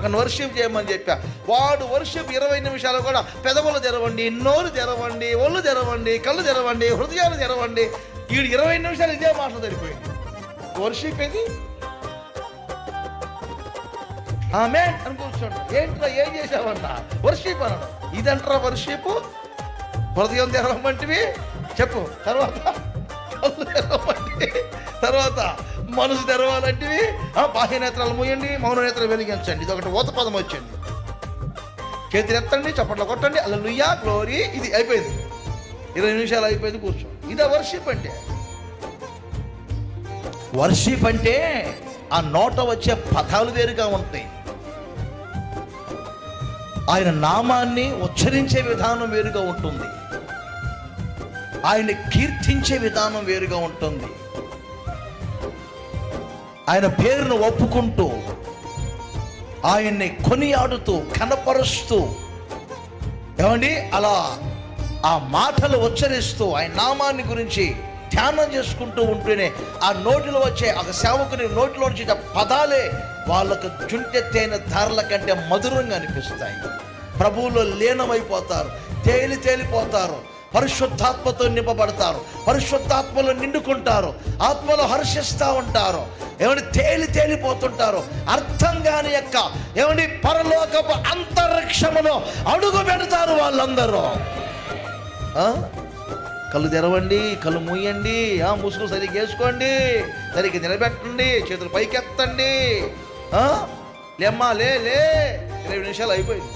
ఒకరిని వర్షిప్ చేయమని చెప్పా. వాడు వర్షిప్ 20 నిమిషాలు కూడా పెదవులు తెరవండి, నోరు తెరవండి, ఒళ్ళు తెరవండి, కళ్ళు తెరవండి, హృదయాలు తెరవండి. వీడు 20 నిమిషాలు ఇదే మాటలు సరిపోయింది. వర్షిప్ ఏది? ఆమేన్ అని కూర్చోండి. ఏంట్రా ఏం చేసావంట? వర్షిప్ అన్నాడు. ఇదంటారా వర్షిప్? హృదయం తెరవమంటివి చెప్పు, తర్వాత కళ్ళు తెరవమంటివి, తర్వాత మనసు తెరవాలంటివి, బాహ్య నేత్రాలు మూయండి, మౌన నేత్రాలు వెలిగించండి. ఇది ఒకటి ఊత పదం వచ్చింది. చేతులు ఎత్తండి, చప్పట్లు కొట్టండి, హల్లెలూయా గ్లోరీ. ఇది అయిపోయింది, 20 నిమిషాలు అయిపోయింది, కూర్చో. ఇదే వర్షిప్ అంటే. వర్షిప్ అంటే ఆ నోట వచ్చే పదాలు వేరుగా ఉంటాయి. ఆయన నామాన్ని ఉచ్చరించే విధానం వేరుగా ఉంటుంది. ఆయన్ని కీర్తించే విధానం వేరుగా ఉంటుంది. ఆయన పేరును ఒప్పుకుంటూ, ఆయన్ని కొనియాడుతూ, కనపరుస్తూ, ఏమండి అలా ఆ మాటలు ఉచ్చరిస్తూ ఆయన నామాన్ని గురించి ధ్యానం చేసుకుంటూ ఉంటేనే ఆ నోటిలో వచ్చే ఆ సేవకుని నోటిలో వచ్చే పదాలే వాళ్ళకు జుంటెత్తైన ధారల కంటే మధురంగా అనిపిస్తాయి. ప్రభువులో లీనమైపోతారు, తేలిపోతారు, పరిశుద్ధాత్మతో నింపబడతారు, పరిశుద్ధాత్మలో నిండుకుంటారు, ఆత్మలో హర్షిస్తూ ఉంటారు. ఏమంటే తేలిపోతుంటారు. అర్థం కాని యొక్క ఏమండి పరలోకపు అంతరిక్షములో అడుగు పెడతారు వాళ్ళందరూ. కళ్ళు తెరవండి, కళ్ళు మూయండి, ముసుగు సరిగ్గా వేసుకోండి, సరిగ్గా నిలబెట్టండి, చేతులు పైకెత్తండి, లేమ్మా లే 20 నిమిషాలు అయిపోయింది.